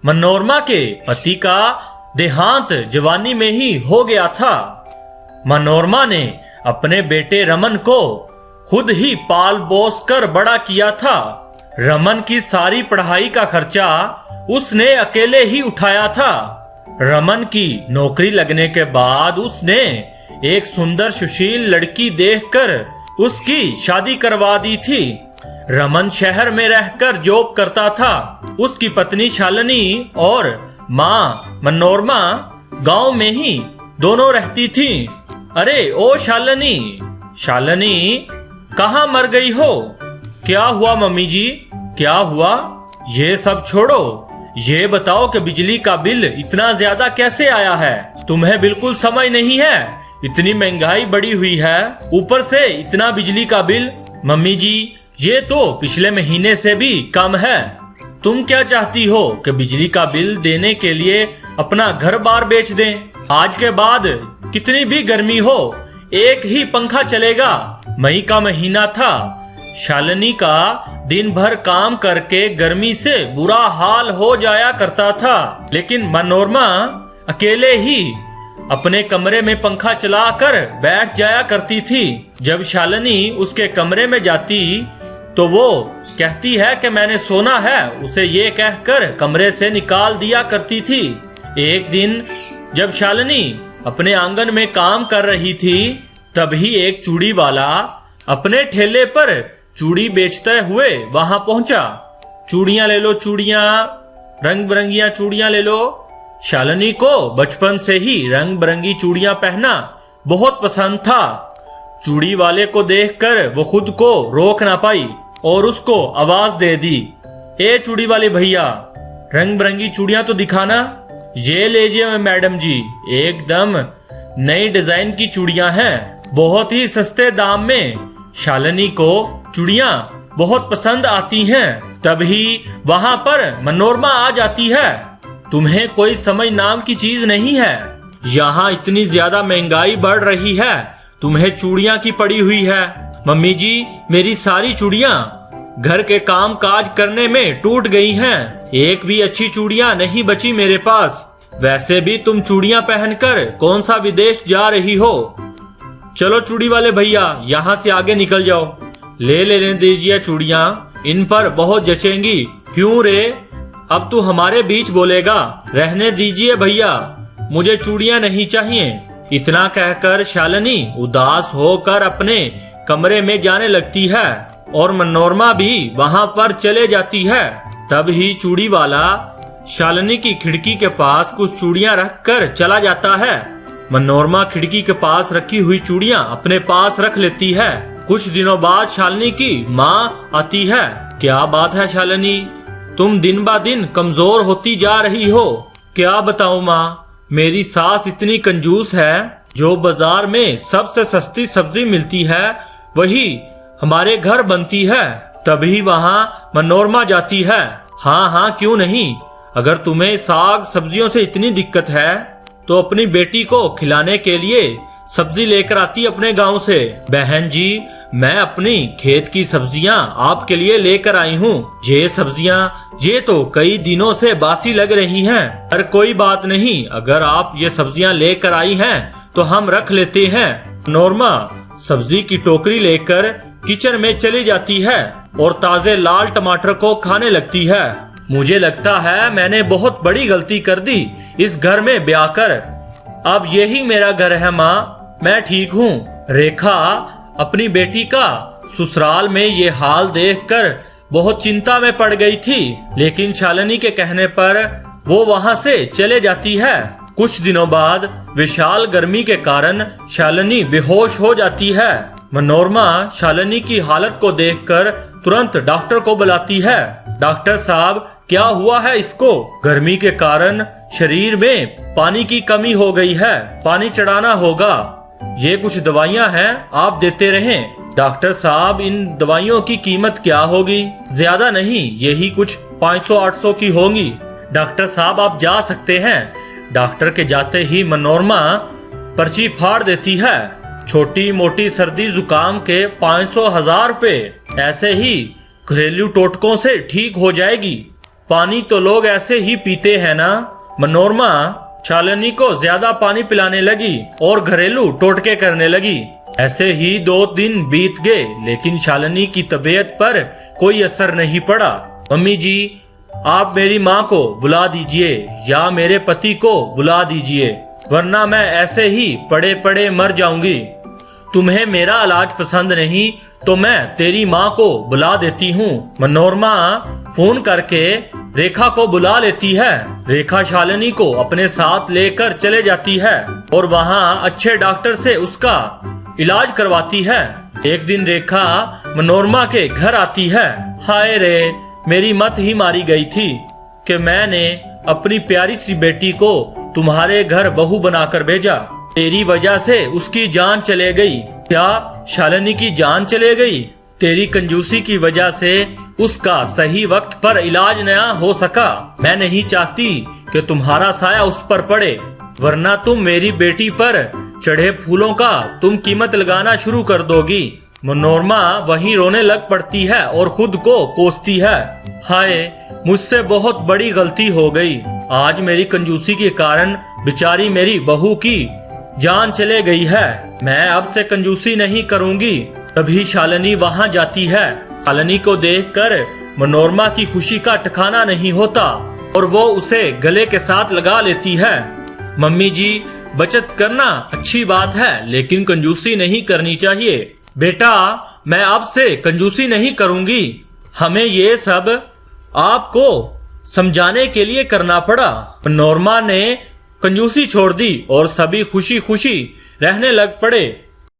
मनोरमा के पति का देहांत जवानी में ही हो गया था। मनोरमा ने अपने बेटे रमन को खुद ही पाल पोस कर बड़ा किया था। रमन की सारी पढ़ाई का खर्चा उसने अकेले ही उठाया था। रमन की नौकरी लगने के बाद उसने एक सुंदर सुशील लड़की देखकर उसकी शादी करवा दी थी। रमन शहर में रहकर जॉब करता था। उसकी पत्नी शालिनी और माँ मनोरमा गांव में ही दोनों रहती थी। अरे ओ शालिनी, शालिनी कहाँ मर गई हो? क्या हुआ मम्मी जी, क्या हुआ? ये सब छोड़ो, ये बताओ कि बिजली का बिल इतना ज्यादा कैसे आया है? तुम्हें बिल्कुल समझ नहीं है, इतनी महंगाई बढ़ी हुई है, ऊपर से इतना बिजली का बिल। मम्मी जी ये तो पिछले महीने से भी कम है। तुम क्या चाहती हो कि बिजली का बिल देने के लिए अपना घर बार बेच दें? आज के बाद कितनी भी गर्मी हो एक ही पंखा चलेगा। मई का महीना था। शालिनी का दिन भर काम करके गर्मी से बुरा हाल हो जाया करता था, लेकिन मनोरमा अकेले ही अपने कमरे में पंखा चलाकर बैठ जाया करती थी। जब शालिनी उसके कमरे में जाती तो वो कहती है कि मैंने सोना है, उसे ये कहकर कमरे से निकाल दिया करती थी। एक दिन जब शालिनी अपने आंगन में काम कर रही थी, तभी एक चूड़ी वाला अपने ठेले पर चूड़ी बेचते हुए वहां पहुंचा। चूड़ियां ले लो, चूड़ियां, रंग बिरंगियां चूड़ियां ले लो। शालिनी को बचपन से ही रंग बिरंगी चूड़ियां पहनना बहुत पसंद था। चूड़ी वाले को देखकर वो खुद को रोक ना पाई और उसको आवाज दे दी, ए चूड़ी वाले भैया, रंग बिरंगी चूड़ियां तो दिखाना। ये लीजिए मैडम जी, एकदम नई डिजाइन की चूड़ियां हैं, बहुत ही सस्ते दाम में। शालिनी को चूड़ियां बहुत पसंद आती हैं। तभी वहां पर मनोरमा आ जाती है। तुम्हें कोई समझ नाम की चीज नहीं है। यहाँ इतनी ज्यादा महंगाई बढ़ रही है, तुम्हें चूड़ियां की पड़ी हुई है। मम्मी जी मेरी सारी चूड़ियां घर के काम काज करने में टूट गई हैं, एक भी अच्छी चूड़ियां नहीं बची मेरे पास। वैसे भी तुम चूड़ियां पहनकर कौन सा विदेश जा रही हो? चलो चूड़ी वाले भैया यहाँ से आगे निकल जाओ। ले लेने दीजिए चूड़ियां, इन पर बहुत जचेंगी। क्यों रे, अब तू हमारे बीच बोलेगा? रहने दीजिए भैया, मुझे चूड़ियां नहीं चाहिए। इतना कहकर शालिनी उदास होकर अपने कमरे में जाने लगती है और मनोरमा भी वहां पर चले जाती है। तब ही चूड़ी वाला शालिनी की खिड़की के पास कुछ चूड़ियां रख कर चला जाता है। मनोरमा खिड़की के पास रखी हुई चूड़ियां अपने पास रख लेती है। कुछ दिनों बाद शालिनी की माँ आती है। क्या बात है शालिनी, तुम दिन ब दिन कमजोर होती जा रही हो। क्या बताऊं माँ, मेरी सास इतनी कंजूस है, जो बाजार में सबसे सस्ती सब्जी मिलती है वही हमारे घर बनती है। तभी वहाँ मनोरमा जाती है। हाँ हाँ क्यों नहीं, अगर तुम्हें साग सब्जियों से इतनी दिक्कत है तो अपनी बेटी को खिलाने के लिए सब्जी लेकर आती अपने गांव से। बहन जी मैं अपनी खेत की सब्जियां आपके लिए लेकर आई हूँ। ये सब्जियां ये तो कई दिनों से बासी लग रही हैं, पर कोई बात नहीं, अगर आप ये सब्जियां लेकर आई हैं तो हम रख लेते हैं। मनोरमा सब्जी की टोकरी लेकर किचन में चली जाती है और ताजे लाल टमाटर को खाने लगती है। मुझे लगता है मैंने बहुत बड़ी गलती कर दी इस घर में ब्याह कर। अब यही मेरा घर है माँ, मैं ठीक हूँ। रेखा अपनी बेटी का ससुराल में ये हाल देखकर बहुत चिंता में पड़ गई थी, लेकिन शालिनी के कहने पर वो वहाँ से चले जाती है। कुछ दिनों बाद विशाल गर्मी के कारण शालिनी बेहोश हो जाती है। मनोरमा शालिनी की हालत को देखकर तुरंत डॉक्टर को बुलाती है। डॉक्टर साहब क्या हुआ है इसको? गर्मी के कारण शरीर में पानी की कमी हो गई है, पानी चढ़ाना होगा। ये कुछ दवाइयाँ हैं, आप देते रहें। डॉक्टर साहब इन दवाइयों की कीमत क्या होगी? ज्यादा नहीं, यही कुछ 500-800 की होंगी। डॉक्टर साहब आप जा सकते हैं। डॉक्टर के जाते ही मनोरमा पर्ची फाड़ देती है। छोटी मोटी सर्दी जुकाम के 500-1000 रुपए, ऐसे ही घरेलू टोटकों से ठीक हो जाएगी। पानी तो लोग ऐसे ही पीते हैं ना। मनोरमा शालिनी को ज्यादा पानी पिलाने लगी और घरेलू टोटके करने लगी। ऐसे ही 2 दिन बीत गए, लेकिन शालिनी की तबीयत पर कोई असर नहीं पड़ा। मम्मी जी, आप मेरी माँ को बुला दीजिए या मेरे पति को बुला दीजिए, वरना मैं ऐसे ही पड़े पड़े मर जाऊंगी। तुम्हें मेरा इलाज पसंद नहीं तो मैं तेरी माँ को बुला देती हूँ। मनोरमा फोन करके रेखा को बुला लेती है। रेखा शालिनी को अपने साथ लेकर चले जाती है और वहाँ अच्छे डॉक्टर से उसका इलाज करवाती है। एक दिन रेखा मनोरमा के घर आती है। हाय रे, मेरी मत ही मारी गई थी कि मैंने अपनी प्यारी सी बेटी को तुम्हारे घर बहू बनाकर भेजा। तेरी वजह से उसकी जान चले गई। क्या शालिनी की जान चले गई? तेरी कंजूसी की वजह से उसका सही वक्त पर इलाज नया हो सका। मैं नहीं चाहती कि तुम्हारा साया उस पर पड़े, वरना तुम मेरी बेटी पर चढ़े फूलों का तुम कीमत लगाना शुरू कर दोगी। मनोरमा वहीं रोने लग पड़ती है और खुद को कोसती है। हाय, मुझसे बहुत बड़ी गलती हो गई। आज मेरी कंजूसी के कारण बेचारी मेरी बहू की जान चले गई है। मैं अब से कंजूसी नहीं करूंगी। तभी शालिनी वहां जाती है। शालिनी को देखकर मनोरमा की खुशी का ठिकाना नहीं होता और वो उसे गले के साथ लगा लेती है। मम्मी जी, बचत करना अच्छी बात है, लेकिन कंजूसी नहीं करनी चाहिए। बेटा, मैं अब से कंजूसी नहीं करूंगी। हमें ये सब आपको समझाने के लिए करना पड़ा। मनोरमा ने कंजूसी छोड़ दी और सभी खुशी खुशी रहने लग पड़े।